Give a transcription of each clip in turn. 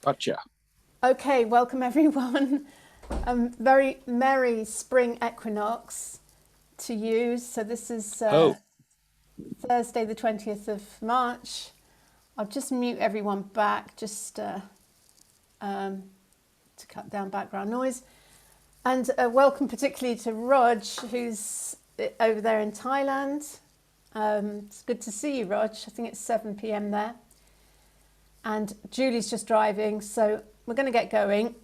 Gotcha. Okay, welcome everyone. Very merry spring equinox to you. So this is Oh, Thursday, the 20th of March. I'll just mute everyone back just to cut down background noise. And welcome particularly to Rog, who's over there in Thailand. It's good to see you, Rog. I think it's 7 p.m. there. And Julie's just driving, so we're going to get going.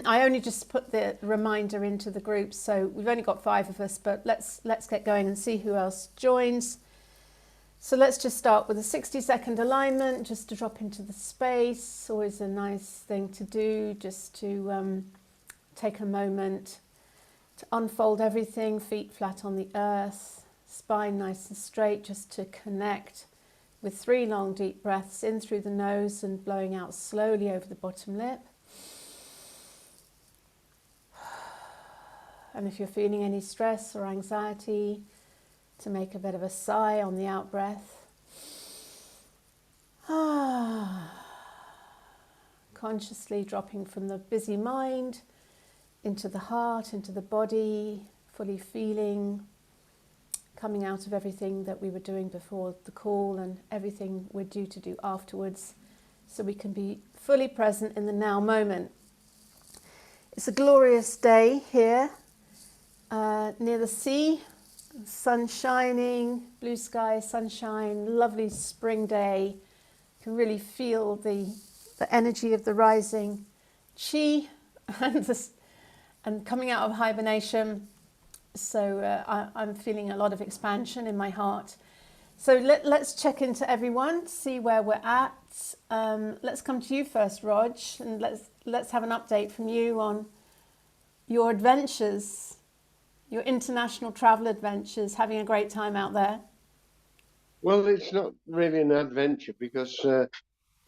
I only just put the reminder into the group, so we've only got 5 of us, but let's get going and see who else joins. So let's just start with a 60-second alignment, just to drop into the space. Always a nice thing to do, just to take a moment to unfold everything, feet flat on the earth, spine nice and straight, just to connect with 3 long deep breaths in through the nose and blowing out slowly over the bottom lip. And if you're feeling any stress or anxiety, to make a bit of a sigh on the out breath. Consciously dropping from the busy mind into the heart, into the body, fully feeling, coming out of everything that we were doing before the call and everything we're due to do afterwards, so we can be fully present in the now moment. It's a glorious day here near the sea, sun shining, blue sky, sunshine, lovely spring day. You can really feel the energy of the rising chi and coming out of hibernation. So I'm feeling a lot of expansion in my heart. So let's check into everyone, see where we're at. Let's come to you first, Rog, and let's have an update from you on your adventures, your international travel adventures, having a great time out there. Well, it's not really an adventure because,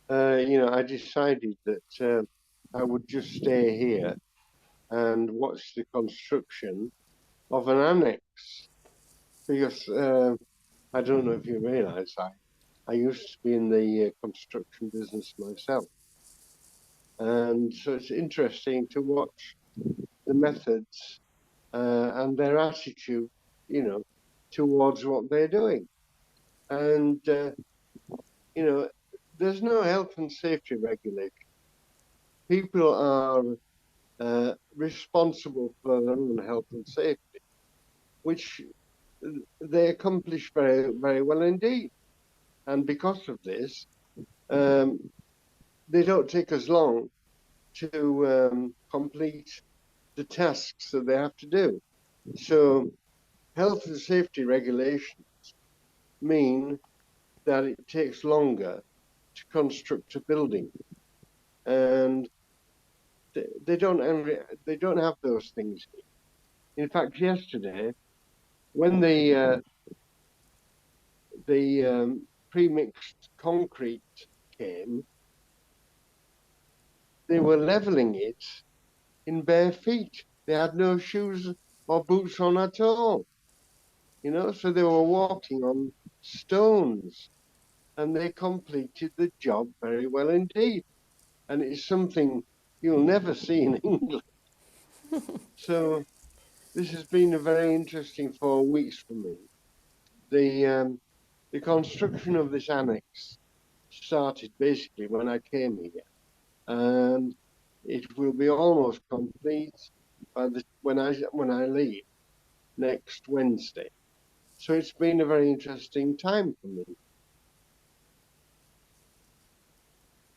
I decided that I would just stay here and watch the construction of an annex because I don't know if you realize I used to be in the construction business myself. And so it's interesting to watch the methods and their attitude, towards what they're doing. And, there's no health and safety regulation. People are responsible for their own health and safety, which they accomplish very, very well indeed. And because of this, they don't take as long to complete the tasks that they have to do. So health and safety regulations mean that it takes longer to construct a building. And they don't have those things. In fact, yesterday, when the pre-mixed concrete came, they were leveling it in bare feet. They had no shoes or boots on at all, so they were walking on stones, and they completed the job very well indeed. And it's something you'll never see in England. So this has been a very interesting 4 weeks for me. The construction of this annex started basically when I came here, and it will be almost complete when I leave next Wednesday. So it's been a very interesting time for me,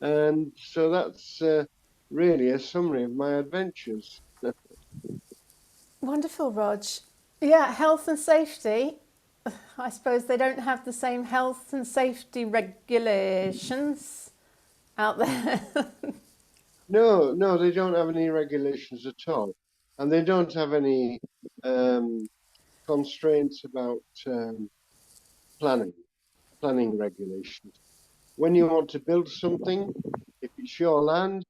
and so that's really a summary of my adventures. Wonderful, Rog. Yeah, health and safety. I suppose they don't have the same health and safety regulations out there. No, they don't have any regulations at all, and they don't have any constraints about planning regulations. When you want to build something, if it's your land,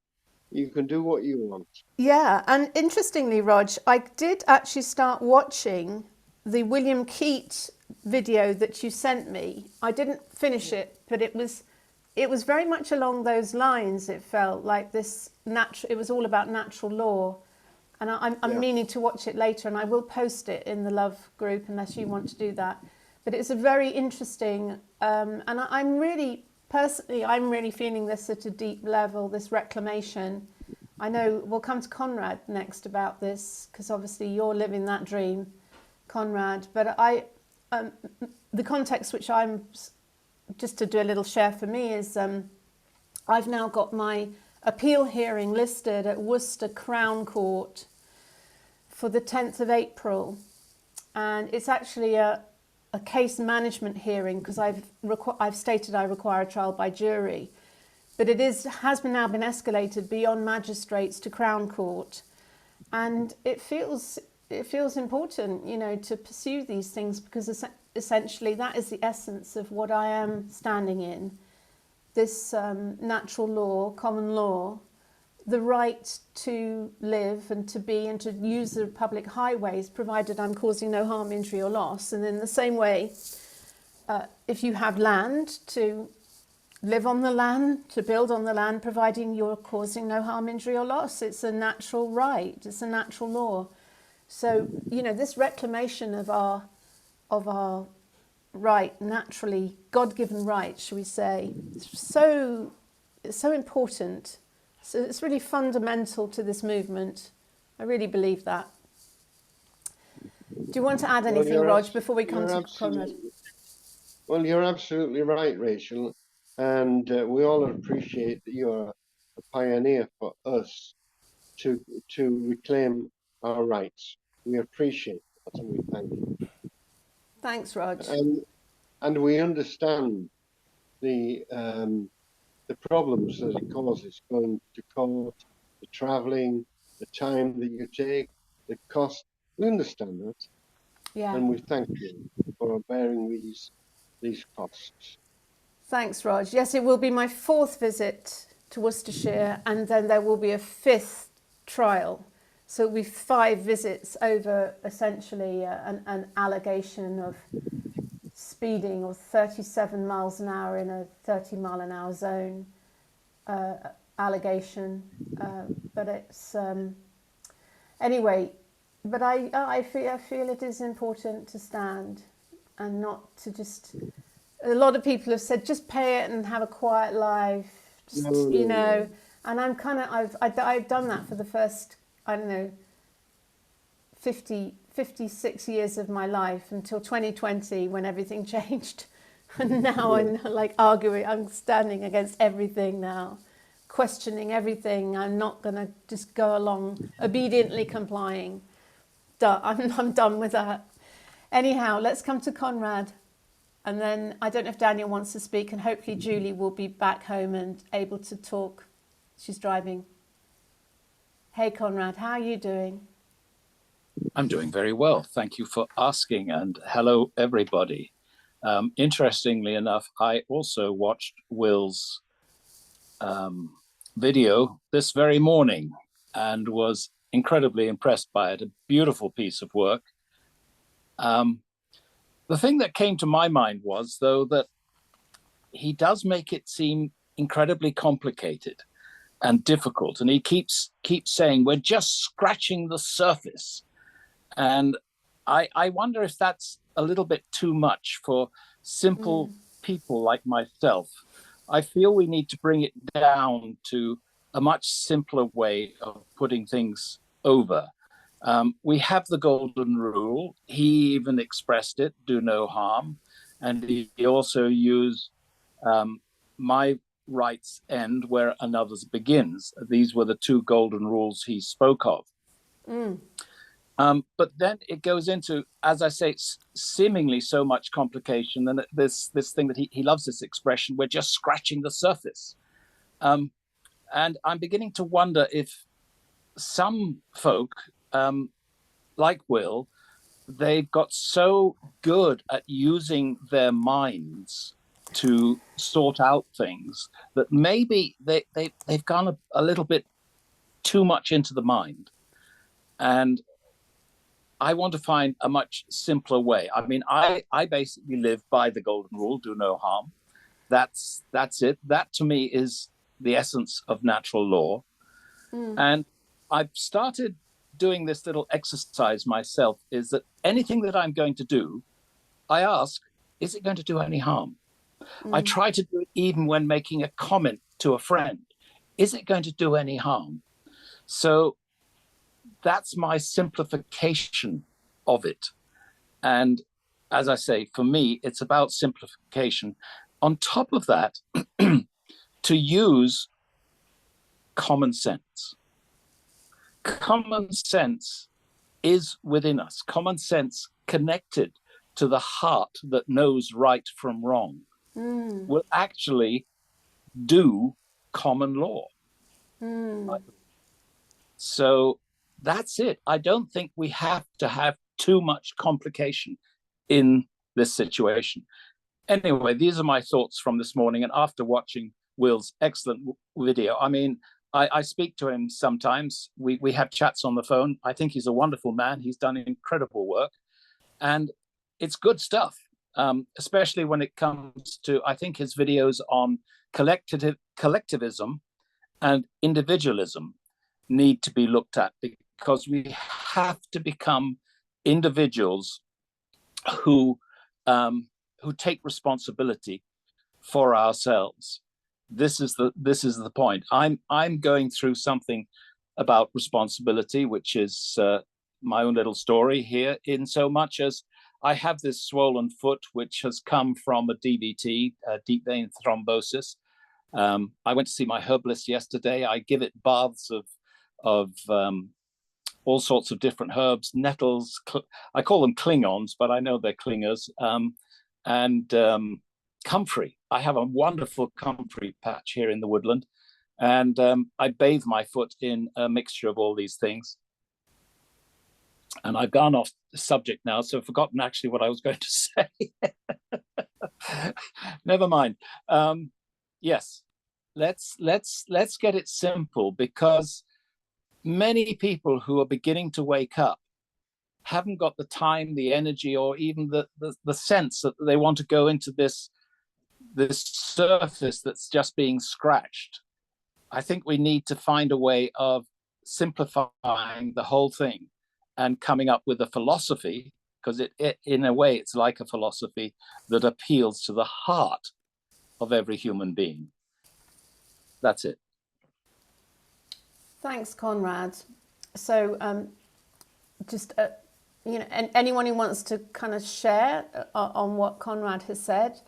you can do what you want. Yeah, and interestingly, Rog, I did actually start watching the William Keat video that you sent me. I didn't finish it, but it was it was very much along those lines. It felt like this natural. It was all about natural law, and I'm meaning to watch it later, and I will post it in the Love group unless you want to do that. But it's a very interesting, and I'm really personally, I'm really feeling this at a deep level. This reclamation. I know we'll come to Conrad next about this because obviously you're living that dream, Conrad. But the context which I'm just to do a little share for me is I've now got my appeal hearing listed at Worcester Crown Court for the 10th of April, and it's actually a case management hearing because I've stated I require a trial by jury, but it now been escalated beyond magistrates to Crown Court, and it feels important, you know, to pursue these things because essentially that is the essence of what I am standing in. This natural law, common law, the right to live and to be and to use the public highways provided I'm causing no harm, injury or loss. And in the same way, if you have land, to live on the land, to build on the land, providing you're causing no harm, injury or loss. It's a natural right, it's a natural law. So, you know, this reclamation of our right, naturally, God-given right, shall we say, it's so important. So it's really fundamental to this movement. I really believe that. Do you want to add anything, Rog, before we come to Conrad? Well, you're absolutely right, Rachel. And we all appreciate that you're a pioneer for us to reclaim our rights. We appreciate that and we thank you. Thanks, Rog. And we understand the problems that it causes going to court, the travelling, the time that you take, the cost. We understand that. Yeah. And we thank you for bearing these costs. Thanks, Rog. Yes, it will be my 4th visit to Worcestershire, and then there will be a 5th trial. So it will be 5 visits over essentially an allegation of speeding or 37 miles an hour in a 30 mile an hour zone allegation. But it's anyway. But I feel it is important to stand and not to just. A lot of people have said just pay it and have a quiet life, just, you know. And I'm kind of I've done that for the first 56 years of my life until 2020 when everything changed, and now I'm like arguing. I'm standing against everything now, questioning everything. I'm not going to just go along obediently complying. I'm done with that. Anyhow, let's come to Conrad. And then I don't know if Daniel wants to speak, and hopefully Julie will be back home and able to talk. She's driving. Hey, Conrad, how are you doing? I'm doing very well. Thank you for asking, and hello, everybody. Interestingly enough, I also watched Will's video this very morning and was incredibly impressed by it. A beautiful piece of work. The thing that came to my mind was, though, that he does make it seem incredibly complicated and difficult. And he keeps saying, we're just scratching the surface. And I wonder if that's a little bit too much for simple people like myself. I feel we need to bring it down to a much simpler way of putting things over. We have the golden rule. He even expressed it, do no harm. And he also used my rights end where another's begins. These were the 2 golden rules he spoke of. But then it goes into, as I say, seemingly so much complication. And this thing that he loves, this expression, we're just scratching the surface. And I'm beginning to wonder if some folk, like Will, they've got so good at using their minds to sort out things that maybe they've gone a little bit too much into the mind. And I want to find a much simpler way. I mean, I basically live by the golden rule, do no harm. That's it. That to me is the essence of natural law. And I've started doing this little exercise myself, is that anything that I'm going to do, I ask, is it going to do any harm? I try to do it even when making a comment to a friend. Is it going to do any harm? So that's my simplification of it. And as I say, for me, it's about simplification. On top of that, to use common sense. Common sense is within us. Common sense connected to the heart that knows right from wrong will actually do common law. So that's it. I don't think we have to have too much complication in this situation. Anyway, these are my thoughts from this morning. And after watching Will's excellent video, I mean, I speak to him sometimes. We have chats on the phone. I think he's a wonderful man. He's done incredible work. And it's good stuff, especially when it comes to, I think his videos on collectivism and individualism need to be looked at, because we have to become individuals who take responsibility for ourselves. This is the point. I'm going through something about responsibility, which is my own little story here, in so much as I have this swollen foot, which has come from a DVT, deep vein thrombosis. I went to see my herbalist yesterday. I give it baths of all sorts of different herbs, nettles. I call them Klingons, but I know they're clingers. And comfrey. I have a wonderful comfrey patch here in the woodland, and I bathe my foot in a mixture of all these things. And I've gone off the subject now, so I've forgotten actually what I was going to say. Never mind. Yes, let's get it simple, because many people who are beginning to wake up haven't got the time, the energy, or even the sense that they want to go into this surface that's just being scratched. I think we need to find a way of simplifying the whole thing and coming up with a philosophy, because it in a way it's like a philosophy that appeals to the heart of every human being. That's it. Thanks, Conrad. So just anyone who wants to kind of share on what Conrad has said.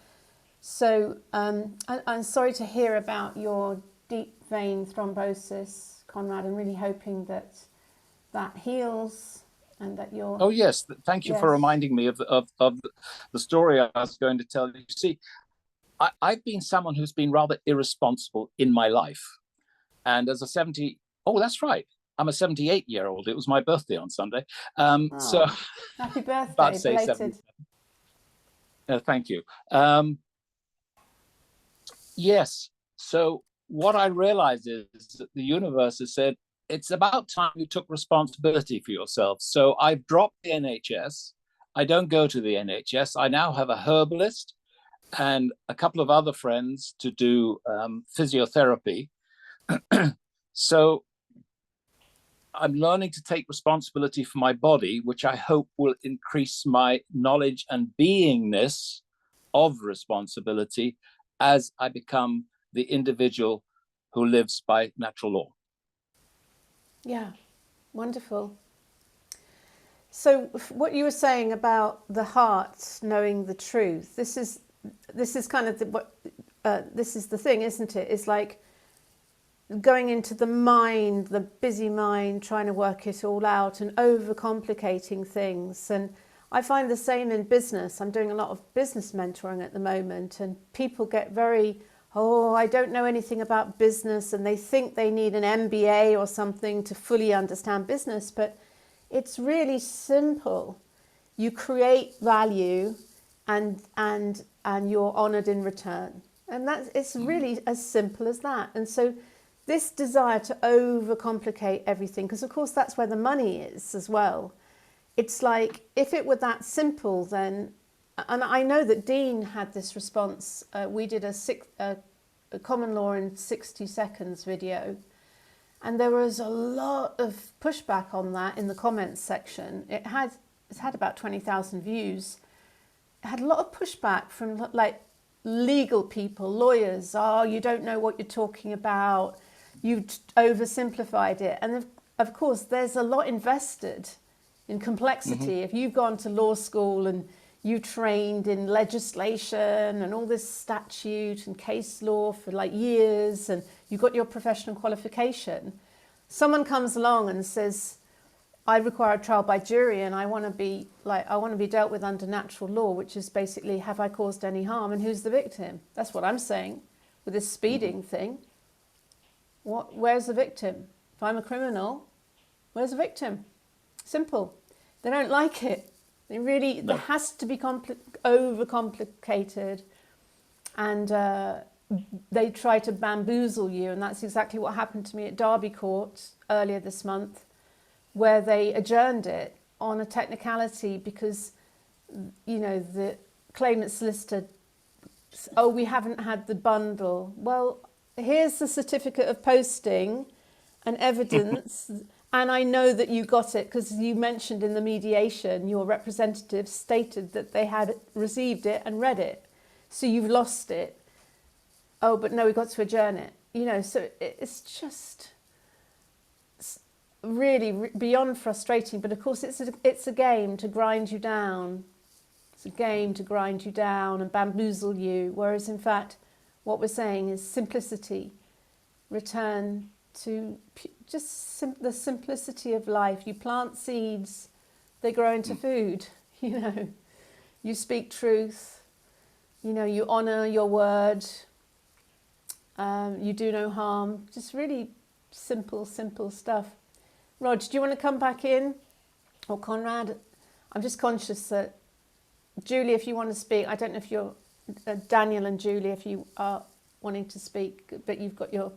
So I'm sorry to hear about your deep vein thrombosis, Conrad. I'm really hoping that heals and that you're... Oh, yes. Thank you for reminding me of the story I was going to tell you. See, I've been someone who's been rather irresponsible in my life. And as a 70... Oh, that's right. I'm a 78-year-old. It was my birthday on Sunday. So happy birthday, belated. Thank you. Yes. So what I realized is that the universe has said, it's about time you took responsibility for yourself. So I've dropped the NHS. I don't go to the NHS. I now have a herbalist and a couple of other friends to do physiotherapy. So I'm learning to take responsibility for my body, which I hope will increase my knowledge and beingness of responsibility as I become the individual who lives by natural law. Yeah, wonderful. So what you were saying about the heart knowing the truth, this is kind of this is the thing, isn't it? It's like going into the mind, the busy mind, trying to work it all out and overcomplicating things. And I find the same in business. I'm doing a lot of business mentoring at the moment, and people get very, I don't know anything about business, and they think they need an MBA or something to fully understand business, but it's really simple. You create value and you're honored in return. And it's really as simple as that. And so this desire to overcomplicate everything, because of course that's where the money is as well. It's like, if it were that simple, then and I know that Dean had this response. We did a common law in 60 seconds video, and there was a lot of pushback on that in the comments section. It's had about 20,000 views. It had a lot of pushback from like legal people, lawyers. Oh, you don't know what you're talking about. You oversimplified it. And of course, there's a lot invested in complexity. If you've gone to law school and you trained in legislation and all this statute and case law for like years, and you got your professional qualification, someone comes along and says, I require a trial by jury and I want to be dealt with under natural law, which is basically, have I caused any harm and who's the victim? That's what I'm saying with this speeding thing. Where's the victim? If I'm a criminal, where's the victim? Simple. They don't like it. There has to be overcomplicated, and they try to bamboozle you, and that's exactly what happened to me at Derby Court earlier this month, where they adjourned it on a technicality because, you know, the claimant solicitor, oh, we haven't had the bundle. Well, here's the certificate of posting and evidence. And I know that you got it because you mentioned in the mediation, your representative stated that they had received it and read it. So you've lost it. Oh, but no, we got to adjourn it. You know, so it's just really beyond frustrating. But of course, it's a game to grind you down. It's a game to grind you down and bamboozle you. Whereas in fact, what we're saying is simplicity, return to just the simplicity of life. You plant seeds, they grow into food, you know. You speak truth, you know, you honour your word, you do no harm. Just really simple stuff. Rog, do you want to come back in? Or Conrad? I'm just conscious that, Julie, if you want to speak, I don't know if you're, Daniel and Julie, if you are wanting to speak, but you've got your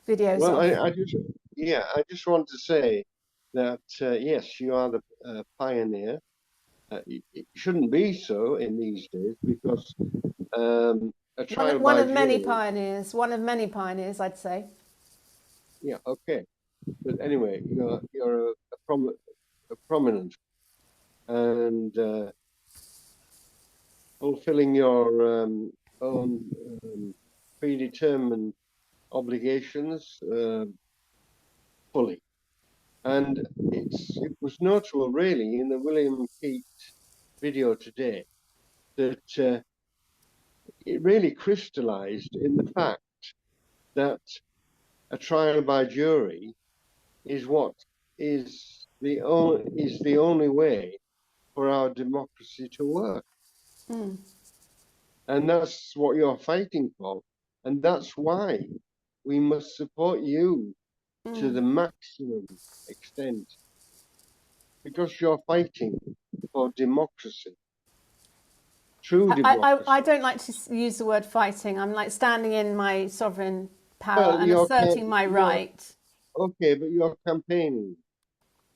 videos well, on. I just want to say that, yes, you are the pioneer. It shouldn't be so in these days because a trial one by of many jury, pioneers, I'd say. yeah, okay. But anyway, you're a prominent and fulfilling your own predetermined obligations fully. And it was notable, really, in the William Keat video today that it really crystallized in the fact that a trial by jury is what is the only way for our democracy to work. And that's what you're fighting for. And that's why we must support you to the maximum extent, because you're fighting for democracy. True democracy. I don't like to use the word fighting. I'm like standing in my sovereign power and asserting my right. Okay, but you're campaigning.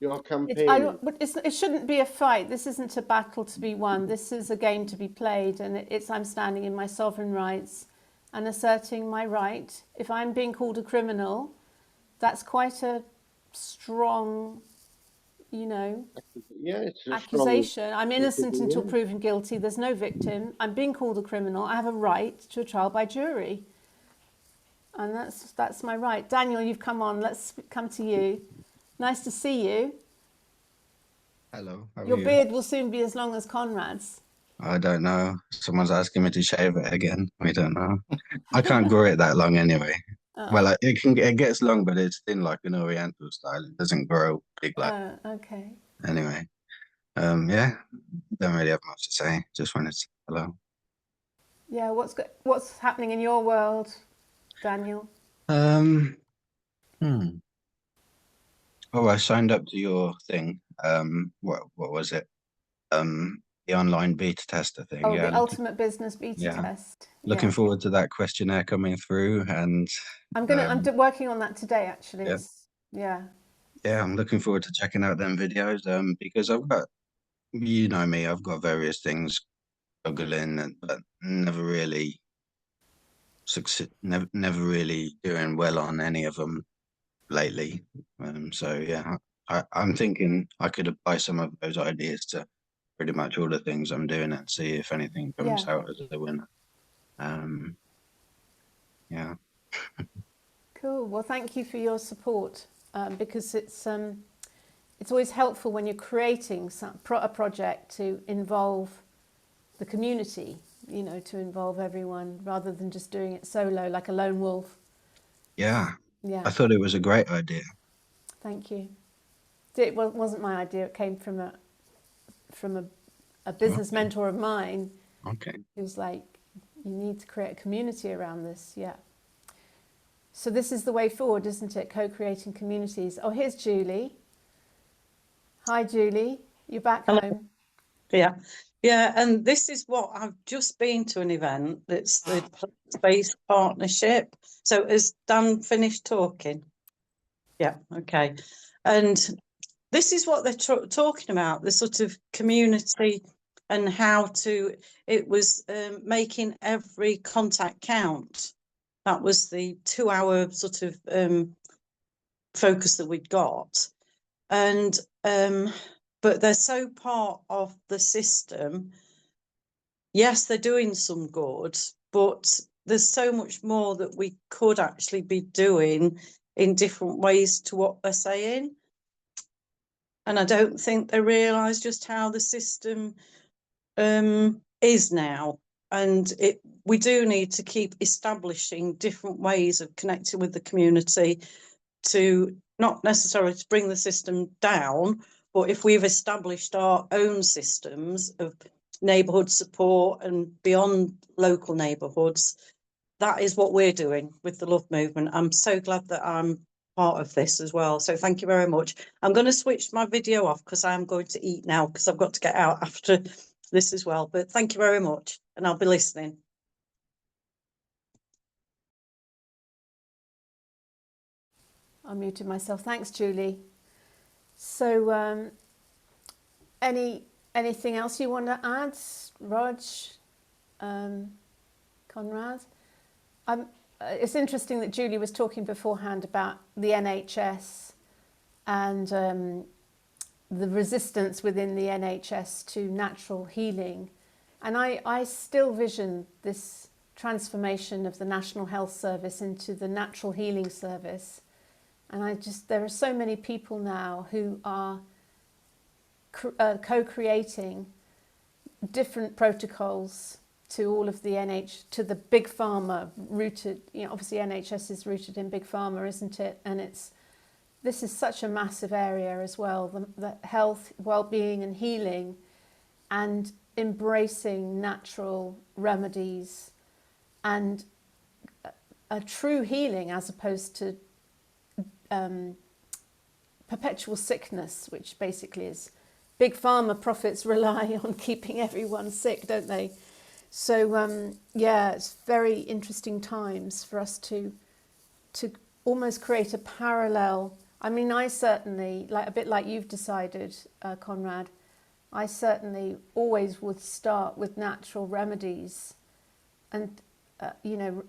It shouldn't be a fight. This isn't a battle to be won. This is a game to be played, and I'm standing in my sovereign rights and asserting my right. If I'm being called a criminal, that's quite a strong, you know, accusation. I'm innocent until proven guilty. There's no victim. I'm being called a criminal. I have a right to a trial by jury, and that's my right. Daniel, you've come on. Let's come to you. Nice to see you. Hello. Your beard will soon be as long as Conrad's. I don't know. Someone's asking me to shave it again. We don't know. I can't grow it that long anyway. Well, it gets long, but it's thin like an Oriental style. It doesn't grow big like. Okay. Anyway, yeah, don't really have much to say. Just wanted to say hello. Yeah, what's happening in your world, Daniel? Oh, I signed up to your thing. What was it? The online beta tester thing. Oh, the ultimate business beta test. Looking forward to that questionnaire coming through, and I'm working on that today, actually. Yeah, I'm looking forward to checking out them videos. Because I've got, you know me, I've got various things struggling, but never really never really doing well on any of them lately. So yeah, I'm thinking I could apply some of those ideas to pretty much all the things I'm doing and see if anything comes out as a winner. Yeah. Cool. Well, thank you for your support, because it's always helpful when you're creating a project to involve the community, you know, to involve everyone rather than just doing it solo like a lone wolf. Yeah. Yeah. I thought it was a great idea. Thank you. It wasn't my idea. It came from a business mentor of mine. Okay. Who's like, you need to create a community around this. Yeah. So this is the way forward, isn't it? Co-creating communities. Oh, here's Julie. Hi, Julie. You're back home. Yeah. Yeah, and this is what I've just been to an event. It's the Space Partnership. So has Dan finished talking? Yeah, okay. And this is what they're talking about, the sort of community and how to, it was making every contact count. That was the 2-hour sort of focus that we'd got. And but they're so part of the system. Yes, they're doing some good, but there's so much more that we could actually be doing in different ways to what they're saying. And I don't think they realise just how the system is now. And we do need to keep establishing different ways of connecting with the community, to not necessarily to bring the system down, but if we've established our own systems of neighbourhood support and beyond local neighbourhoods, that is what we're doing with the Love Movement. I'm so glad that I'm part of this as well. So thank you very much. I'm going to switch my video off because I'm going to eat now, because I've got to get out after this as well. But thank you very much, and I'll be listening. I muted myself. Thanks, Julie. So anything else you want to add, Rog, Conrad? It's interesting that Julie was talking beforehand about the NHS and the resistance within the NHS to natural healing. And I still vision this transformation of the National Health Service into the Natural Healing Service. And there are so many people now who are co-creating different protocols to all of the to the big pharma rooted, you know, obviously NHS is rooted in big pharma, isn't it? And this is such a massive area as well, the health, well-being and healing, and embracing natural remedies and a true healing as opposed to perpetual sickness, which basically is big pharma profits rely on keeping everyone sick, don't they? So yeah, it's very interesting times for us to almost create a parallel. I mean, I certainly, like a bit like you've decided, Conrad, I certainly always would start with natural remedies, and you know,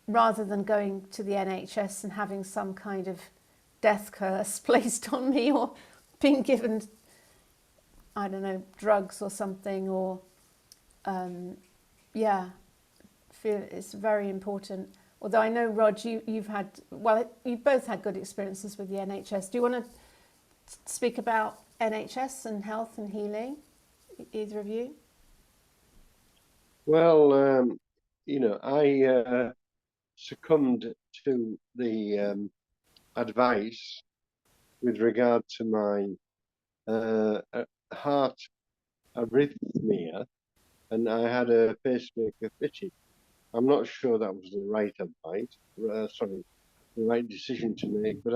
rather than going to the NHS and having some kind of death curse placed on me, or being given, I don't know, drugs or something, or yeah, feel it's very important. Although I know, Rog, you've both had good experiences with the NHS. Do you want to speak about NHS and health and healing, either of you? Well, you know, I succumbed to the advice with regard to my heart arrhythmia, and I had a pacemaker fitted. I'm not sure that was the right advice, the right decision to make, but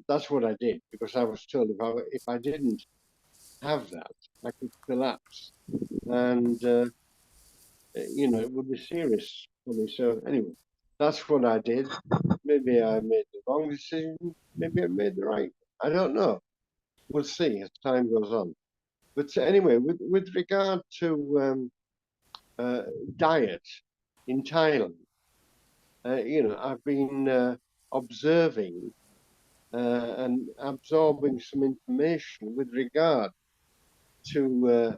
that's what I did, because I was told if I didn't have that, I could collapse, and you know, it would be serious for me. So anyway, that's what I did. Maybe I made the wrong decision. Maybe I made the right. I don't know. We'll see as time goes on. But anyway, with regard to diet in Thailand, I've been observing and absorbing some information with regard to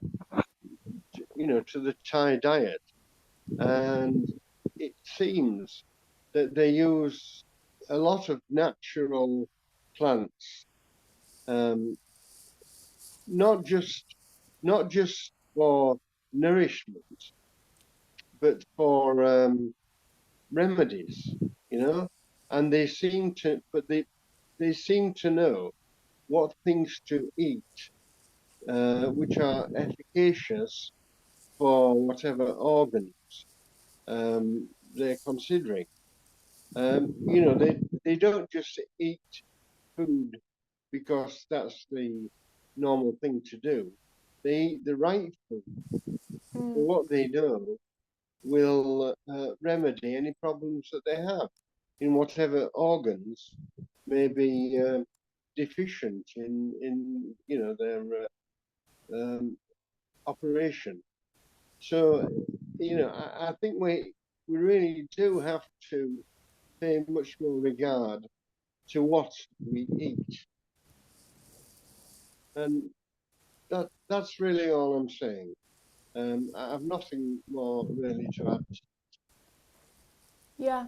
to the Thai diet, and it seems that they use a lot of natural plants, not just for nourishment, but for remedies, and they seem to, they seem to know what things to eat, which are efficacious for whatever organs they're considering. They don't just eat food because that's the normal thing to do. They eat the right food for what they know will remedy any problems that they have in whatever organs may be deficient in their operation. So I think we really do have to pay much more regard to what we eat, and that's really all I'm saying. I have nothing more really to add. Yeah.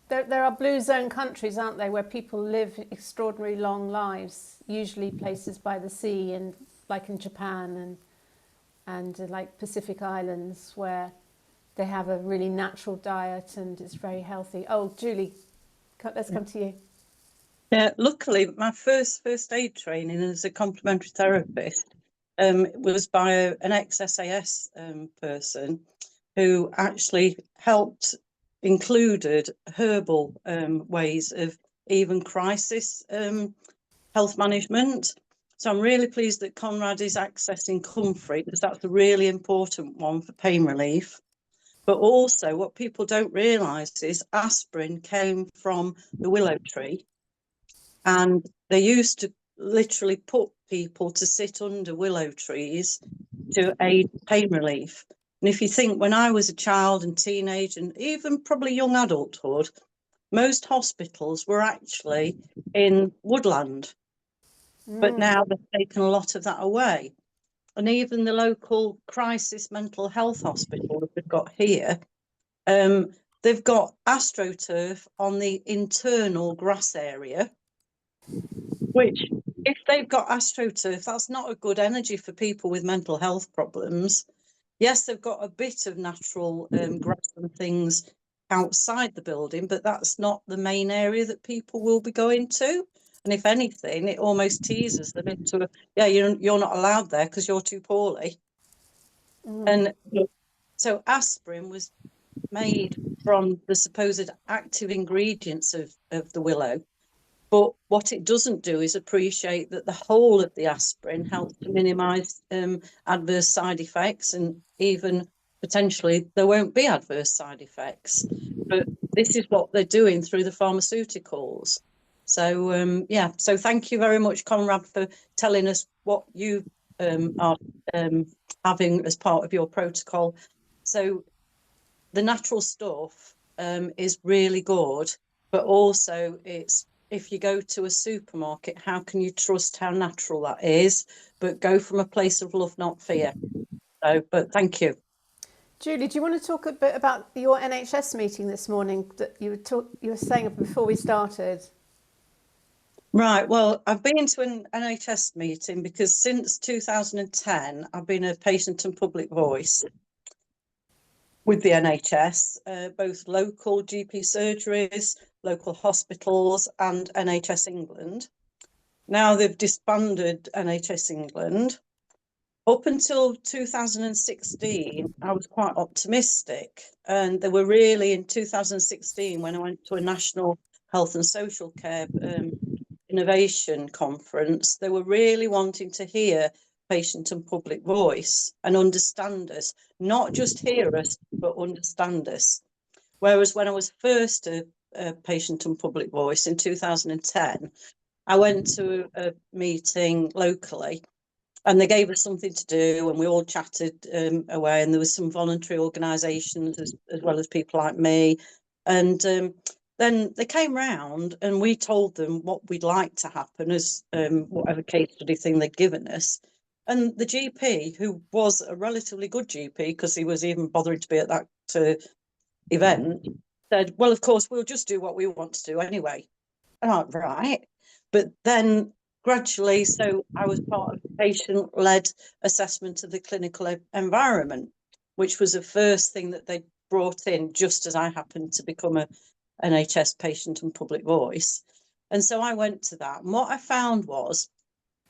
There are blue zone countries, aren't there, where people live extraordinary long lives, usually places by the sea, and like in Japan and like Pacific Islands, where they have a really natural diet and it's very healthy. Oh, Julie, let's come to you. Yeah, luckily, my first aid training as a complementary therapist was by an ex-SAS person who actually included herbal ways of even crisis health management. So I'm really pleased that Conrad is accessing comfrey, because that's a really important one for pain relief. But also what people don't realise is aspirin came from the willow tree, and they used to literally put people to sit under willow trees to aid pain relief. And if you think, when I was a child and teenage and even probably young adulthood, most hospitals were actually in woodland. But now they've taken a lot of that away. And even the local crisis mental health hospital that we've got here, they've got AstroTurf on the internal grass area, which, if they've got AstroTurf, that's not a good energy for people with mental health problems. Yes, they've got a bit of natural grass and things outside the building, but that's not the main area that people will be going to. And if anything, it almost teases them into, you're not allowed there because you're too poorly. And so aspirin was made from the supposed active ingredients of the willow. But what it doesn't do is appreciate that the whole of the aspirin helps to minimise adverse side effects, and even potentially there won't be adverse side effects. But this is what they're doing through the pharmaceuticals. So, so thank you very much, Conrad, for telling us what you are having as part of your protocol. So the natural stuff is really good, but also it's, if you go to a supermarket, how can you trust how natural that is? But go from a place of love, not fear. So, but thank you. Julie, do you want to talk a bit about your NHS meeting this morning that you were saying before we started? Right, well, I've been to an NHS meeting because since 2010, I've been a patient and public voice with the NHS, both local GP surgeries, local hospitals and NHS England. Now they've disbanded NHS England. Up until 2016, I was quite optimistic. And they were really, in 2016, when I went to a national health and social care innovation conference, they were really wanting to hear patient and public voice and understand us, not just hear us, but understand us. Whereas when I was first a patient and public voice in 2010, I went to a meeting locally And they gave us something to do, and we all chatted away. And there was some voluntary organisations as well as people like me. And then they came round, and we told them what we'd like to happen as whatever case study thing they'd given us. And the GP, who was a relatively good GP, because he was even bothering to be at that event, said, well, of course, we'll just do what we want to do anyway. And I'm like, right. But then gradually, so I was part of patient-led assessment of the clinical environment, which was the first thing that they brought in just as I happened to become a NHS patient and public voice. And so I went to that. And what I found was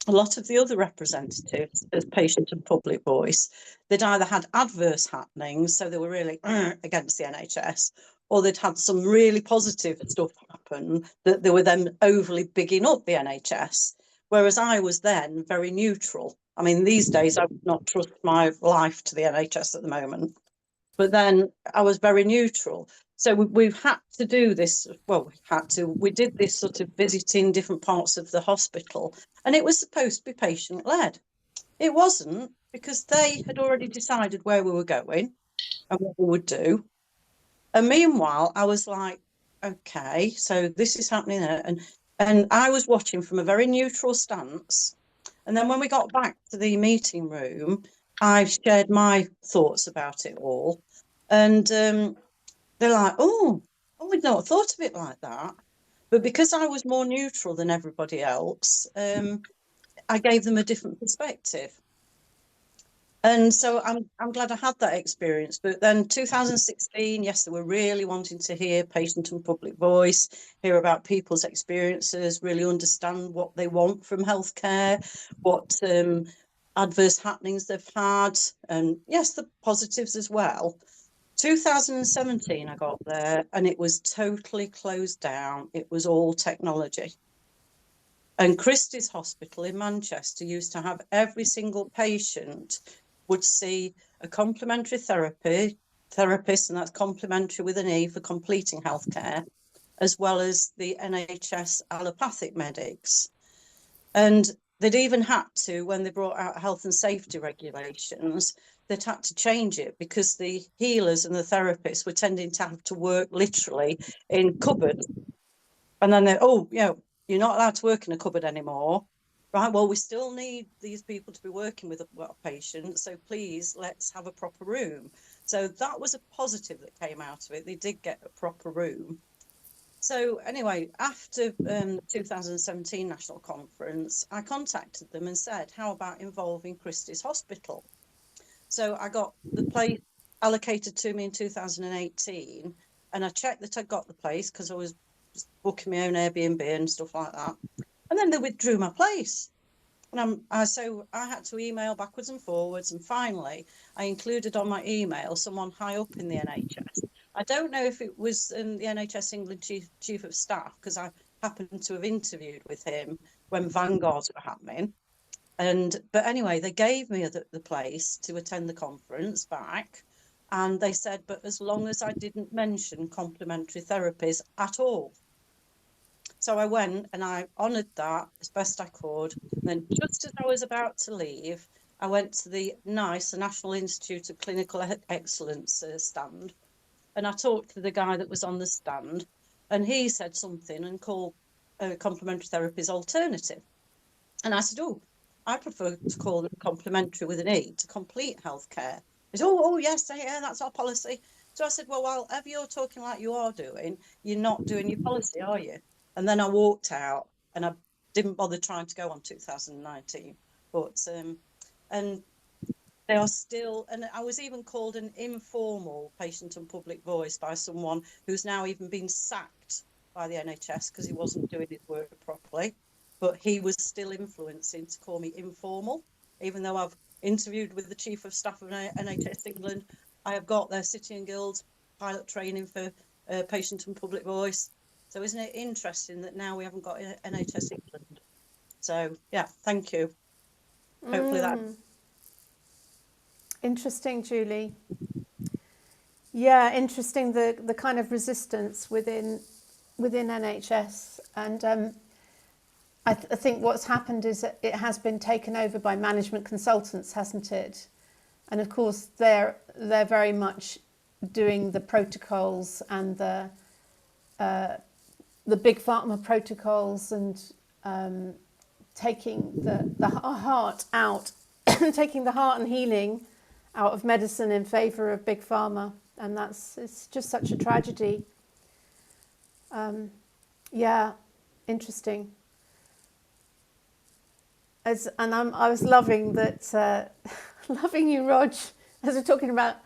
a lot of the other representatives as patient and public voice, they'd either had adverse happenings, so they were really against the NHS, or they'd had some really positive stuff happen that they were then overly bigging up the NHS, whereas I was then very neutral. I mean, these days I would not trust my life to the NHS at the moment, but then I was very neutral. So we've had to do this. Well, we did this sort of visiting different parts of the hospital, and it was supposed to be patient led. It wasn't, because they had already decided where we were going and what we would do. And meanwhile, I was like, okay, so this is happening there. And I was watching from a very neutral stance. And then when we got back to the meeting room, I shared my thoughts about it all. And they're like, oh, we'd not thought of it like that. But because I was more neutral than everybody else, I gave them a different perspective. And so I'm glad I had that experience. But then 2016, yes, they were really wanting to hear patient and public voice, hear about people's experiences, really understand what they want from healthcare, what adverse happenings they've had, and yes, the positives as well. 2017, I got there and it was totally closed down. It was all technology. And Christie's Hospital in Manchester used to have every single patient would see a complementary therapist, and that's complementary with an E for completing healthcare, as well as the NHS allopathic medics. And they'd even had to, when they brought out health and safety regulations, they'd had to change it because the healers and the therapists were tending to have to work literally in cupboards. And then they, you're not allowed to work in a cupboard anymore. Right, well, we still need these people to be working with a patient, so please, let's have a proper room. So that was a positive that came out of it. They did get a proper room. So anyway, after the 2017 National Conference, I contacted them and said, how about involving Christie's Hospital? So I got the place allocated to me in 2018, and I checked that I got the place because I was booking my own Airbnb and stuff like that. And then they withdrew my place. And so I had to email backwards and forwards. And finally, I included on my email someone high up in the NHS. I don't know if it was the NHS England Chief of Staff, because I happened to have interviewed with him when Vanguards were happening. But anyway, they gave me the place to attend the conference back. And they said, but as long as I didn't mention complementary therapies at all. So I went and I honoured that as best I could. And then just as I was about to leave, I went to the NICE, the National Institute of Clinical Excellence stand. And I talked to the guy that was on the stand, and he said something and called complementary therapies alternative. And I said, I prefer to call them complementary with an E, to complete healthcare. He said, yes, yeah, that's our policy. So I said, well, whatever you're talking like you are doing, you're not doing your policy, are you? And then I walked out and I didn't bother trying to go on 2019. But, and they are still, and I was even called an informal patient and public voice by someone who's now even been sacked by the NHS because he wasn't doing his work properly. But he was still influencing to call me informal, even though I've interviewed with the Chief of Staff of NHS England. I have got their City and Guilds pilot training for patient and public voice. So isn't it interesting that now we haven't got NHS England? So, yeah, thank you. Hopefully that... Interesting, Julie. Yeah, interesting, the kind of resistance within NHS. And I think what's happened is that it has been taken over by management consultants, hasn't it? And of course, they're very much doing the protocols and the big pharma protocols, and taking the heart out, taking the heart and healing out of medicine in favour of big pharma, and it's just such a tragedy. Yeah, interesting. I was loving that, loving you, Rog, as we're talking about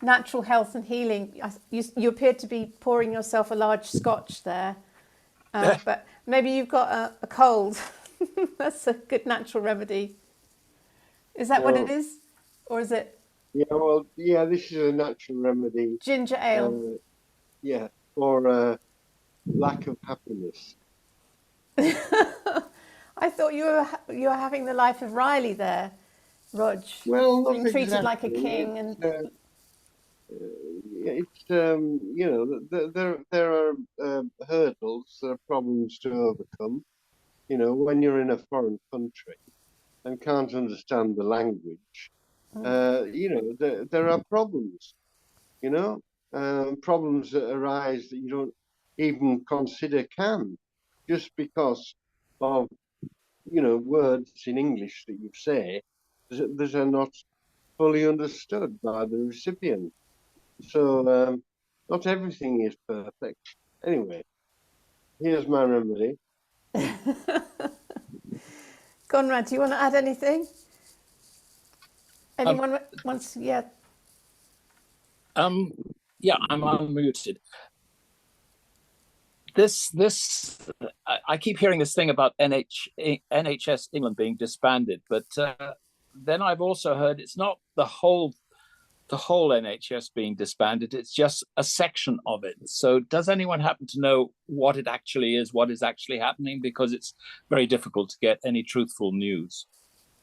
natural health and healing. You appeared to be pouring yourself a large scotch there, but maybe you've got a cold. That's a good natural remedy. Is that what it is? Or is it? Yeah, well, yeah, this is a natural remedy. Ginger ale. Yeah, for lack of happiness. I thought you were having the life of Riley there, Rog. Well, not being treated exactly. like a king, and it's you know, there are hurdles, there are problems to overcome. You know, when you're in a foreign country and can't understand the language, you know, there are problems. You know, problems that arise that you don't even consider can, just because of, you know, words in English that you say that are not fully understood by the recipient. So not everything is perfect. Anyway, here's my remedy. Conrad, do you want to add anything? Anyone wants? Yeah. Yeah, I'm unmuted. I keep hearing this thing about NHS England being disbanded, but then I've also heard it's not the whole NHS being disbanded, it's just a section of it. So does anyone happen to know what it actually is, what is actually happening? Because it's very difficult to get any truthful news.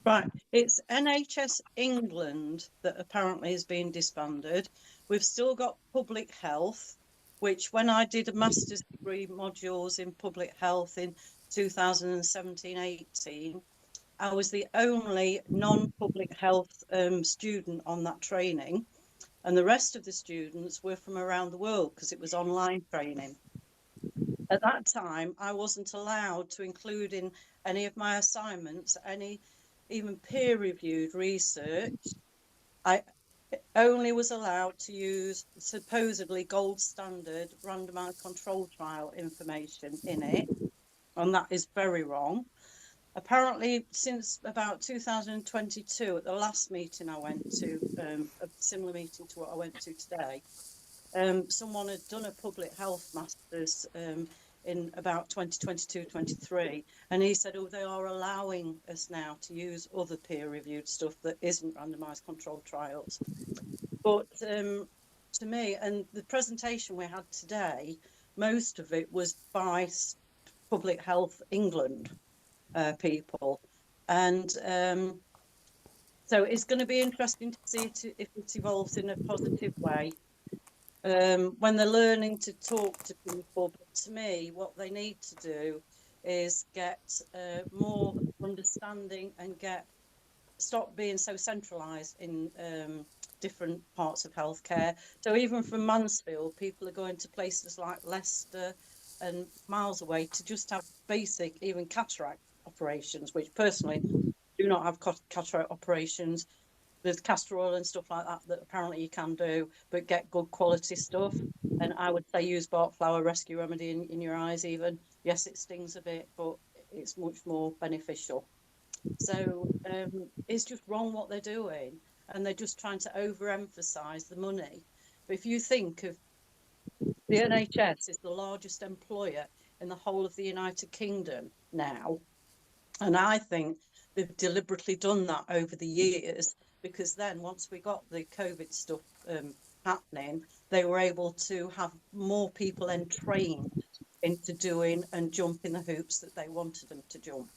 Right, it's NHS England that apparently is being disbanded. We've still got public health, which when I did a master's degree modules in public health in 2017-18, I was the only non-public health student on that training, and the rest of the students were from around the world because it was online training. At that time, I wasn't allowed to include in any of my assignments any even peer-reviewed research. I only was allowed to use supposedly gold standard randomized control trial information in it, and that is very wrong. Apparently, since about 2022, at the last meeting I went to, a similar meeting to what I went to today, someone had done a public health masters in about 2022-23, and he said, oh, they are allowing us now to use other peer-reviewed stuff that isn't randomized controlled trials. But to me, and the presentation we had today, most of it was by Public Health England people, and so it's going to be interesting to see if it evolves in a positive way when they're learning to talk to people. But to me, what they need to do is get more understanding and stop being so centralised in different parts of healthcare. So even from Mansfield, people are going to places like Leicester and miles away to just have basic, even cataract operations, which personally do not have cataract operations. There's castor oil and stuff like that that apparently you can do, but get good quality stuff. And I would say use Bach flower rescue remedy in your eyes even. Yes, it stings a bit, but it's much more beneficial. So it's just wrong what they're doing, and they're just trying to overemphasize the money. But if you think of the NHS is the largest employer in the whole of the United Kingdom now, and I think they've deliberately done that over the years, because then once we got the COVID stuff happening, they were able to have more people entrained into doing and jumping the hoops that they wanted them to jump.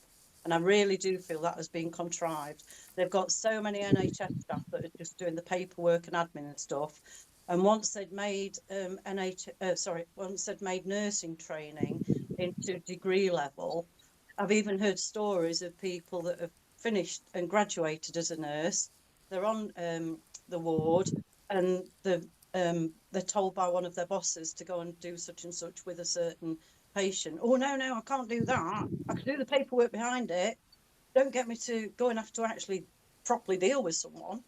And I really do feel that has been contrived. They've got so many NHS staff that are just doing the paperwork and admin and stuff. And once they'd made once they'd made nursing training into degree level, I've even heard stories of people that have finished and graduated as a nurse. They're on the ward, and they're told by one of their bosses to go and do such and such with a certain patient. Oh, no, I can't do that. I can do the paperwork behind it. Don't get me to go and have to actually properly deal with someone.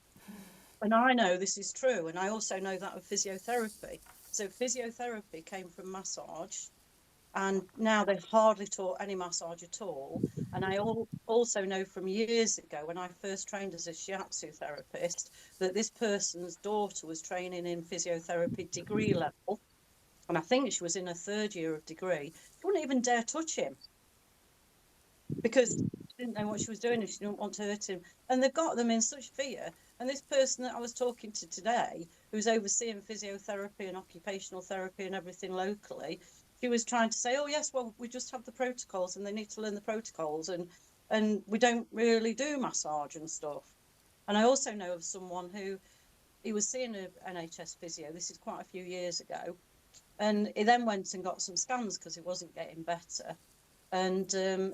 And I know this is true. And I also know that of physiotherapy. So physiotherapy came from massage, and now they've hardly taught any massage at all. And I also know from years ago, when I first trained as a shiatsu therapist, that this person's daughter was training in physiotherapy degree level. And I think she was in her 3rd year of degree. She wouldn't even dare touch him because she didn't know what she was doing and she didn't want to hurt him. And they've got them in such fear. And this person that I was talking to today, who's overseeing physiotherapy and occupational therapy and everything locally, she was trying to say, oh, yes, well, we just have the protocols and they need to learn the protocols, and we don't really do massage and stuff. And I also know of someone who, he was seeing an NHS physio, this is quite a few years ago, and he then went and got some scans because he wasn't getting better, and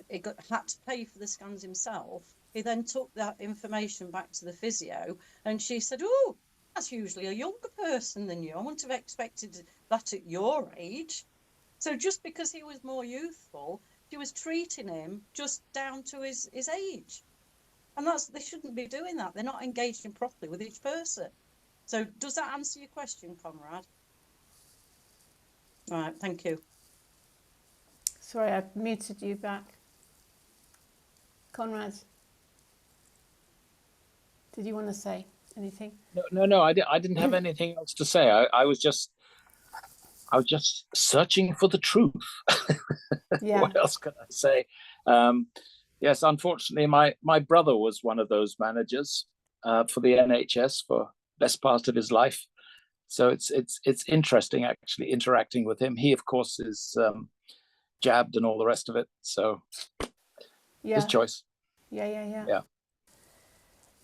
he had to pay for the scans himself. He then took that information back to the physio, and she said, oh, that's usually a younger person than you. I wouldn't have expected that at your age. So just because he was more youthful, she was treating him just down to his age. And they shouldn't be doing that. They're not engaging properly with each person. So does that answer your question, Conrad? All right, thank you. Sorry, I've muted you back. Conrad, did you want to say anything? No. I didn't have anything else to say. I was just searching for the truth. Yeah. What else can I say? Yes, unfortunately, my brother was one of those managers for the NHS for best part of his life. So it's interesting actually interacting with him. He, of course, is jabbed and all the rest of it. So his choice. Yeah.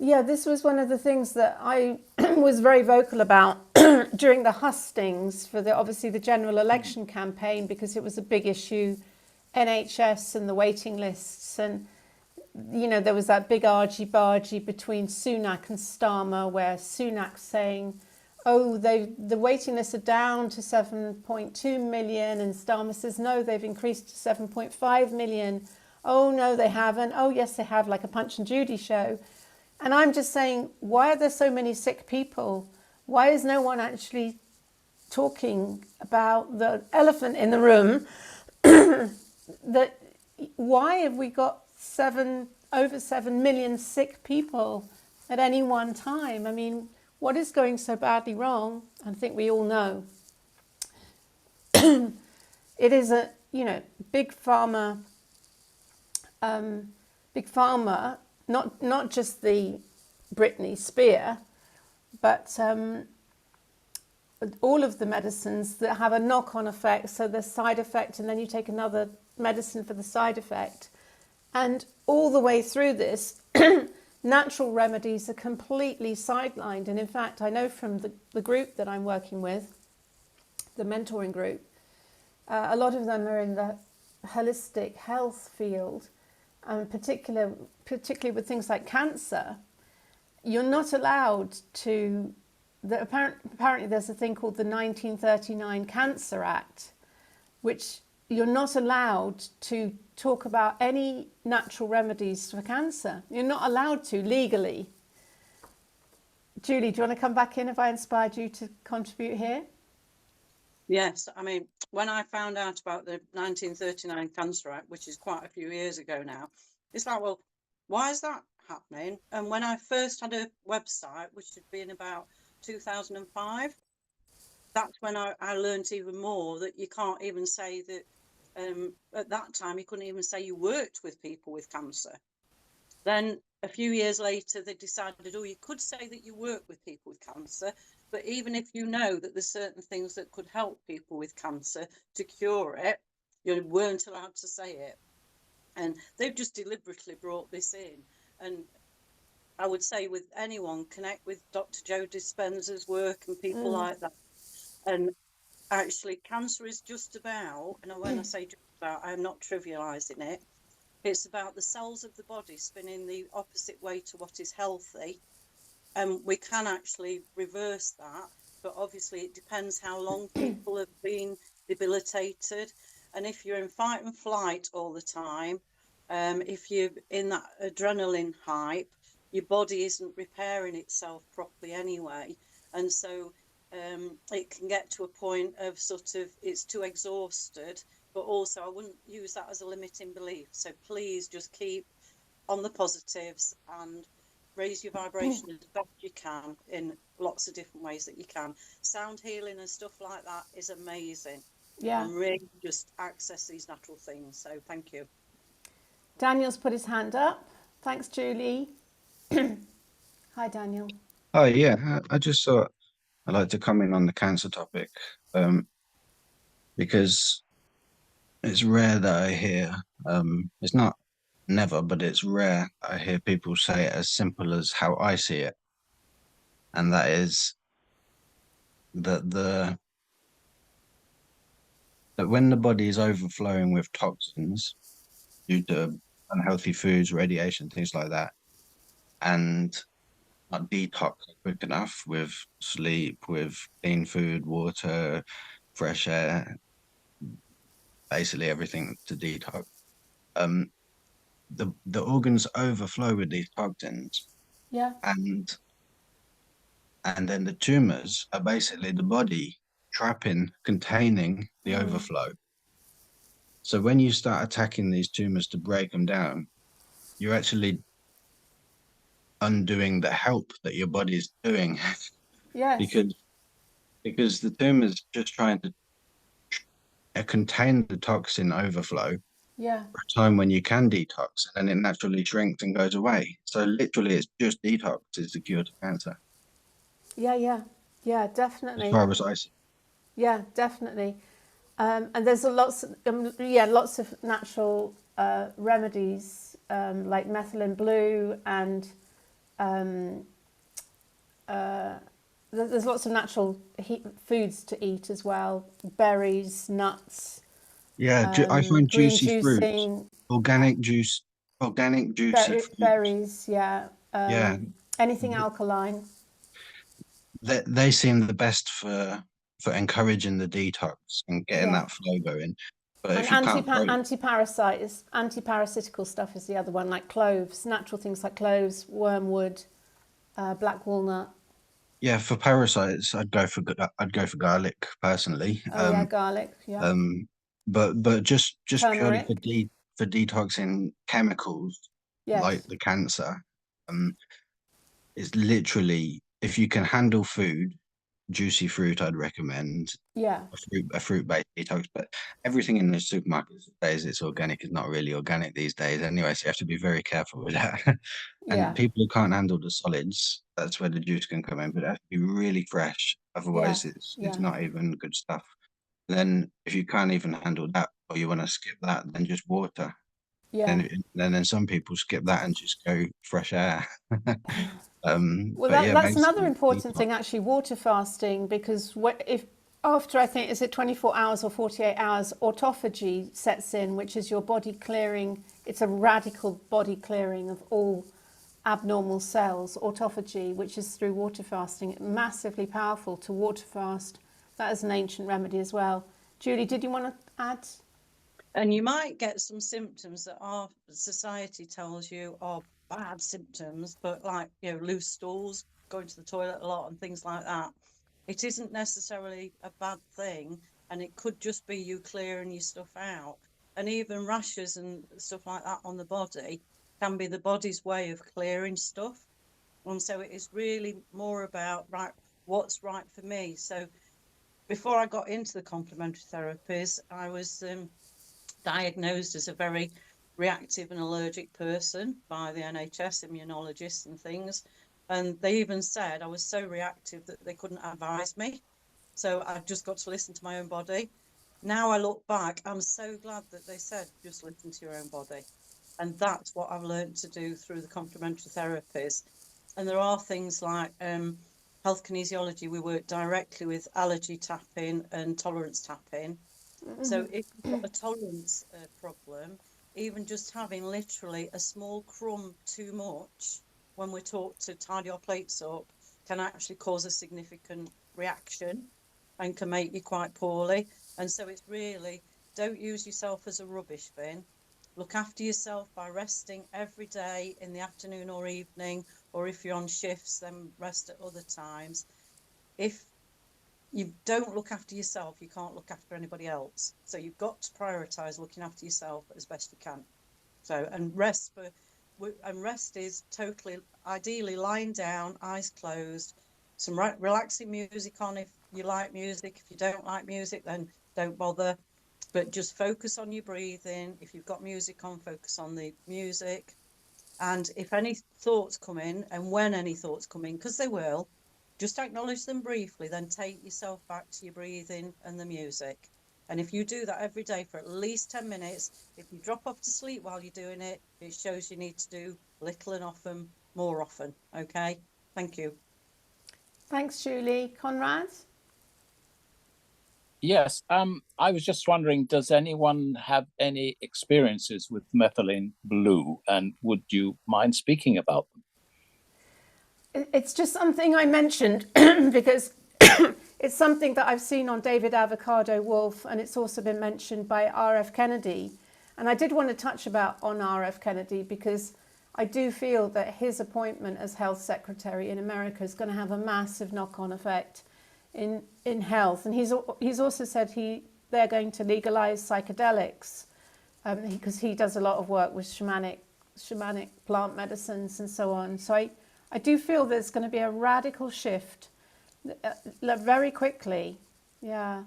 Yeah, this was one of the things that I was very vocal about during the hustings for obviously the general election campaign, because it was a big issue, NHS and the waiting lists. And, you know, there was that big argy-bargy between Sunak and Starmer, where Sunak's saying, oh, the waiting lists are down to 7.2 million. And Starmer says, no, they've increased to 7.5 million. Oh, no, they haven't. Oh, yes, they have, like a Punch and Judy show. And I'm just saying, why are there so many sick people? Why is no one actually talking about the elephant in the room? That why have we got over 7 million sick people at any one time? I mean, what is going so badly wrong? I think we all know. It is big pharma. Not just the Britney Spears, but all of the medicines that have a knock-on effect. So there's side effect, and then you take another medicine for the side effect. And all the way through this, natural remedies are completely sidelined. And in fact, I know from the group that I'm working with, the mentoring group, a lot of them are in the holistic health field. Particularly with things like cancer, you're not allowed to. Apparently, there's a thing called the 1939 Cancer Act, which you're not allowed to talk about any natural remedies for cancer. You're not allowed to legally. Julie, do you want to come back in if I inspired you to contribute here? Yes, I mean, when I found out about the 1939 Cancer Act, which is quite a few years ago now, it's like, well, why is that happening? And when I first had a website, which had been about 2005, that's when I learned even more that you can't even say that, at that time, you couldn't even say you worked with people with cancer. Then a few years later, they decided, oh, you could say that you work with people with cancer, but even if you know that there's certain things that could help people with cancer to cure it, you weren't allowed to say it. And they've just deliberately brought this in. And I would say with anyone, connect with Dr. Joe Dispenza's work and people like that. And actually, cancer is just about, and when I say just about, I'm not trivialising it, It's about the cells of the body spinning the opposite way to what is healthy. And we can actually reverse that, but obviously it depends how long people have been debilitated. And if you're in fight and flight all the time, if you're in that adrenaline hype, your body isn't repairing itself properly anyway. And so it can get to a point of sort of, it's too exhausted, but also I wouldn't use that as a limiting belief. So please just keep on the positives and raise your vibration as best you can in lots of different ways that you can. Sound healing and stuff like that is amazing. Yeah. And really just access these natural things. So thank you. Daniel's put his hand up. Thanks, Julie. Hi, Daniel. Oh yeah, I just thought I'd like to comment on the cancer topic, because it's rare that I hear, it's not never, but it's rare I hear people say it as simple as how I see it. And that is that that when the body is overflowing with toxins due to unhealthy foods, radiation, things like that, and not detox quick enough with sleep, with clean food, water, fresh air, basically everything to detox. The organs overflow with these toxins, Yeah. and then the tumors are basically the body containing the overflow. So when you start attacking these tumors to break them down, you're actually undoing the help that your body's doing. Yes. because the tumor's just trying to contain the toxin overflow Yeah. for a time when you can detox, and then it naturally shrinks and goes away. So literally it's just detox is the cure to cancer, Yeah, as definitely. far as I see. Yeah, definitely. And there's lots of natural remedies like methylene blue, and there's lots of natural foods to eat as well. Berries, nuts. Yeah, I find green juicy fruits, juicing, organic juicy fruits. berries. Yeah. Yeah, Anything alkaline. they seem the best for encouraging the detox and getting Yeah. that flow going. But And if you can't anti-parasitical stuff is the other one, like cloves, natural things like cloves, wormwood, black walnut. yeah, for parasites, I'd go for garlic personally. Oh yeah, garlic. Yeah. But just purely Turmeric. for detoxing chemicals like Yes. the cancer, it's literally, if you can handle food, juicy fruit, I'd recommend Yeah. a fruit-based detox. But everything in the supermarkets these days, it's organic, is not really organic these days anyway, so you have to be very careful with that. Yeah. And people who can't handle the solids, that's where the juice can come in, but it has to be really fresh, otherwise it's not even good stuff. Then if you can't even handle that, or you want to skip that, then just water. Yeah. And then some people skip that and just go fresh air. Well, But yeah, that's another basically important detox. thing, actually, water fasting, because if after, I think, is it 24 hours or 48 hours, autophagy sets in, which is your body clearing. It's a radical body clearing of all abnormal cells, autophagy, which is through water fasting. Massively powerful to water fast. That is an ancient remedy as well. Julie, did you want to add? And you might get some symptoms that our society tells you are bad symptoms, but like, loose stools, going to the toilet a lot and things like that. It isn't necessarily a bad thing, and it could just be you clearing your stuff out. And even rashes and stuff like that on the body can be the body's way of clearing stuff. And so it is really more about, right, what's right for me. So before I got into the complementary therapies, I was diagnosed as a very reactive and allergic person by the NHS immunologists and things. And they even said I was so reactive that they couldn't advise me. So I just got to listen to my own body. Now I look back, I'm so glad that they said, just listen to your own body. And that's what I've learned to do through the complementary therapies. And there are things like health kinesiology. We work directly with allergy tapping and tolerance tapping. So if you've got a tolerance problem, even just having literally a small crumb too much when we're taught to tidy our plates up can actually cause a significant reaction and can make you quite poorly. And so it's really, don't use yourself as a rubbish bin. Look after yourself by resting every day in the afternoon or evening, or if you're on shifts, then rest at other times. If you don't look after yourself, you can't look after anybody else. So you've got to prioritise looking after yourself as best you can. So, and rest is totally, ideally lying down, eyes closed, some relaxing music on if you like music. If you don't like music, then don't bother. But just focus on your breathing. If you've got music on, focus on the music. And if any thoughts come in, and when any thoughts come in, because they will, just acknowledge them briefly, then take yourself back to your breathing and the music. And if you do that every day for at least 10 minutes, if you drop off to sleep while you're doing it, it shows you need to do little and often, more often. Okay, thank you. Thanks, Julie. Conrad? Yes, I was just wondering, does anyone have any experiences with methylene blue, and would you mind speaking about them? It's just something I mentioned because it's something that I've seen on David Avocado Wolf, and it's also been mentioned by R.F. Kennedy. And I did want to touch on R.F. Kennedy because I do feel that his appointment as health secretary in America is going to have a massive knock-on effect in health. And he's also said they're going to legalize psychedelics because he does a lot of work with shamanic plant medicines and so on. So I do feel there's going to be a radical shift very quickly. Yeah.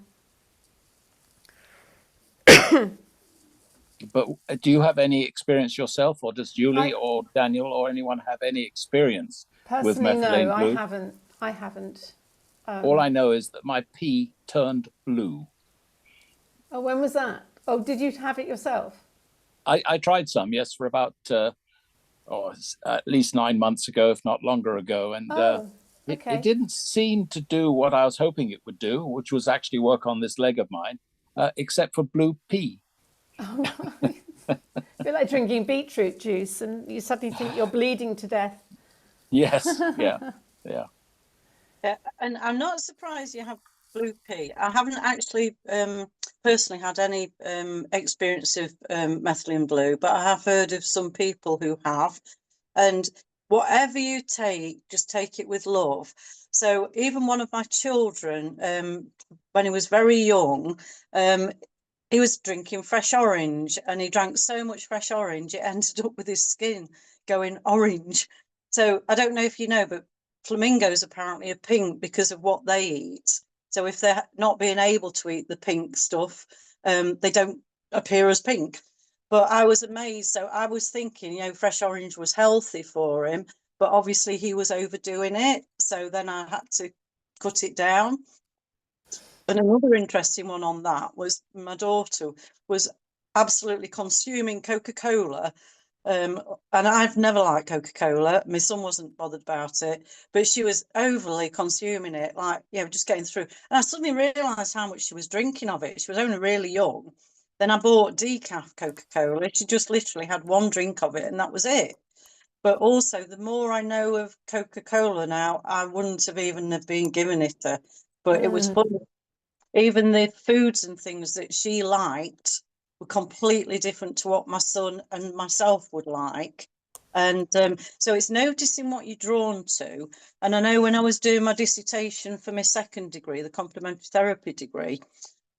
But do you have any experience yourself, or does Julie or Daniel or anyone have any experience with methylene no, blue? I haven't. All I know is that my pee turned blue. Oh, when was that? Oh, did you have it yourself? I tried some, yes, for about at least 9 months ago, if not longer ago. And okay. it didn't seem to do what I was hoping it would do, which was actually work on this leg of mine, except for blue pee. Oh, a bit like drinking beetroot juice and you suddenly think you're bleeding to death. Yes, yeah. Yeah, and I'm not surprised you have blue pee. I haven't actually personally had any experience of methylene blue, but I have heard of some people who have. And whatever you take, just take it with love. So even one of my children, when he was very young, he was drinking fresh orange, and he drank so much fresh orange, it ended up with his skin going orange. So I don't know if you know, but flamingos apparently are pink because of what they eat. So if they're not being able to eat the pink stuff, they don't appear as pink. But I was amazed. So I was thinking, fresh orange was healthy for him, but obviously he was overdoing it. So then I had to cut it down. And another interesting one on that was my daughter was absolutely consuming Coca-Cola. And I've never liked Coca-Cola. My son wasn't bothered about it, but she was overly consuming it, just getting through. And I suddenly realised how much she was drinking of it. She was only really young. Then I bought decaf Coca-Cola. She just literally had one drink of it and that was it. But also, the more I know of Coca-Cola now, I wouldn't have even have been given it her. But it was fun. Even the foods and things that she liked were completely different to what my son and myself would like. And so it's noticing what you're drawn to. And I know when I was doing my dissertation for my second degree, the complementary therapy degree,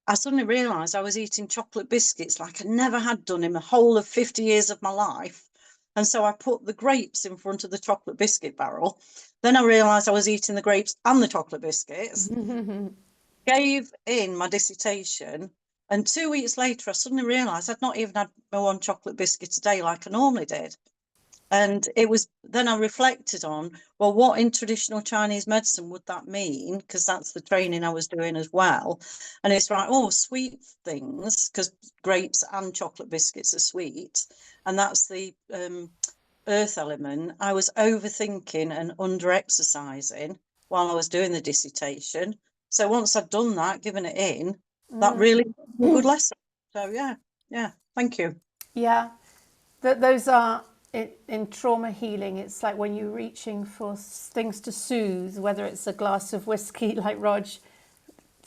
I suddenly realised I was eating chocolate biscuits like I never had done in the whole of 50 years of my life. And so I put the grapes in front of the chocolate biscuit barrel. Then I realised I was eating the grapes and the chocolate biscuits. Gave in my dissertation, and 2 weeks later I suddenly realised I'd not even had my one chocolate biscuit a day like I normally did. And it was then I reflected on, well, what in traditional Chinese medicine would that mean? Because that's the training I was doing as well. And it's like, sweet things, because grapes and chocolate biscuits are sweet, and that's the earth element. I was overthinking and under exercising while I was doing the dissertation. So once I'd done that, given it in, that really was a good lesson. So yeah, thank you. Yeah, those are in trauma healing. It's like when you're reaching for things to soothe, whether it's a glass of whiskey like Rog,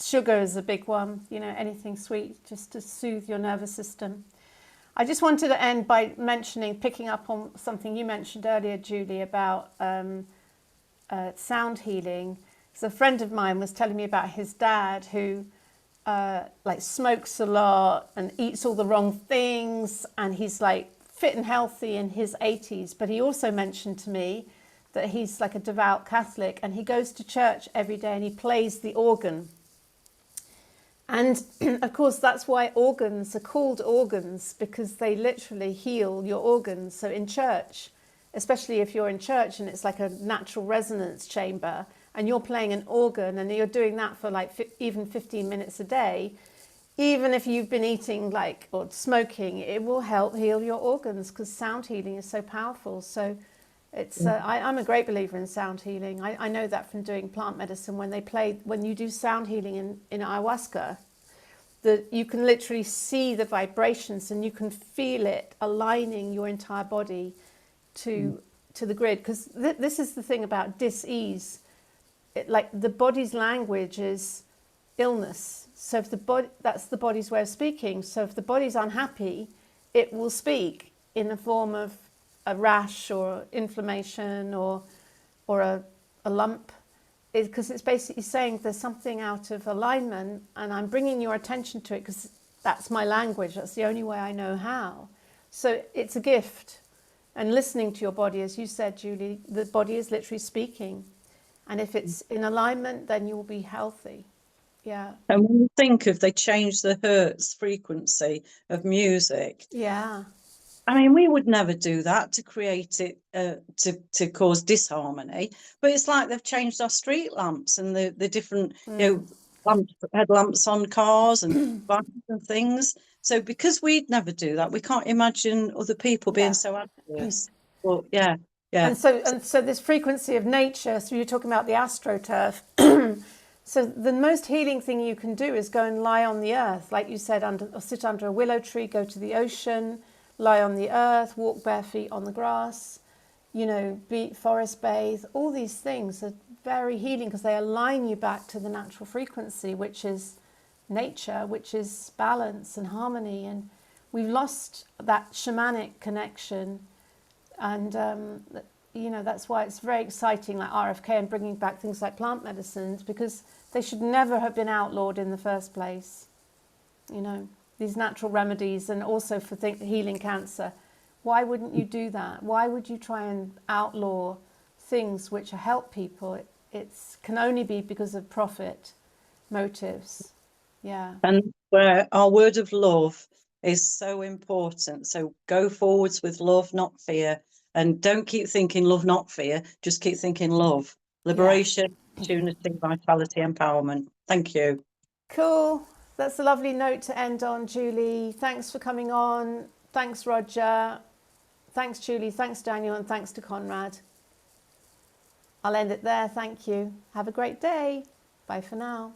sugar is a big one, you know, anything sweet just to soothe your nervous system. I just wanted to end by picking up on something you mentioned earlier, Julie, about sound healing. So a friend of mine was telling me about his dad who like smokes a lot and eats all the wrong things, and he's like fit and healthy in his 80s. But he also mentioned to me that he's like a devout Catholic and he goes to church every day and he plays the organ. And of course, that's why organs are called organs, because they literally heal your organs. So in church, especially if you're in church and it's like a natural resonance chamber and you're playing an organ and you're doing that for like even 15 minutes a day, even if you've been eating like or smoking, it will help heal your organs because sound healing is so powerful. So it's I'm a great believer in sound healing. I know that from doing plant medicine. When you do sound healing in ayahuasca, that you can literally see the vibrations and you can feel it aligning your entire body to the grid. Because this is the thing about dis-ease. Like the body's language is illness. So if that's the body's way of speaking. So if the body's unhappy, it will speak in the form of a rash or inflammation or a lump, because it's basically saying there's something out of alignment and I'm bringing your attention to it because that's my language. That's the only way I know how. So it's a gift. And listening to your body, as you said, Julie, the body is literally speaking. And if it's in alignment, then you'll be healthy. Yeah. And when you think of they change the hertz frequency of music, Yeah. I mean, we would never do that to create it, to cause disharmony. But it's like they've changed our street lamps and the different, headlamps on cars and bikes and things. So because we'd never do that, we can't imagine other people being so adverse. But yeah. And so this frequency of nature, so you're talking about the astroturf. So the most healing thing you can do is go and lie on the earth, like you said, or sit under a willow tree, go to the ocean, lie on the earth, walk bare feet on the grass, forest bathe. All these things are very healing because they align you back to the natural frequency, which is nature, which is balance and harmony. And we've lost that shamanic connection. And, that's why it's very exciting, like RFK, and bringing back things like plant medicines, because they should never have been outlawed in the first place. These natural remedies, and also for healing cancer. Why wouldn't you do that? Why would you try and outlaw things which help people? It can only be because of profit motives. Yeah. And where our word of love is so important. So go forwards with love, not fear. And don't keep thinking love, not fear. Just keep thinking love. Liberation, opportunity, vitality, empowerment. Thank you. Cool. That's a lovely note to end on, Julie. Thanks for coming on. Thanks, Roger. Thanks, Julie. Thanks, Daniel. And thanks to Conrad. I'll end it there. Thank you. Have a great day. Bye for now.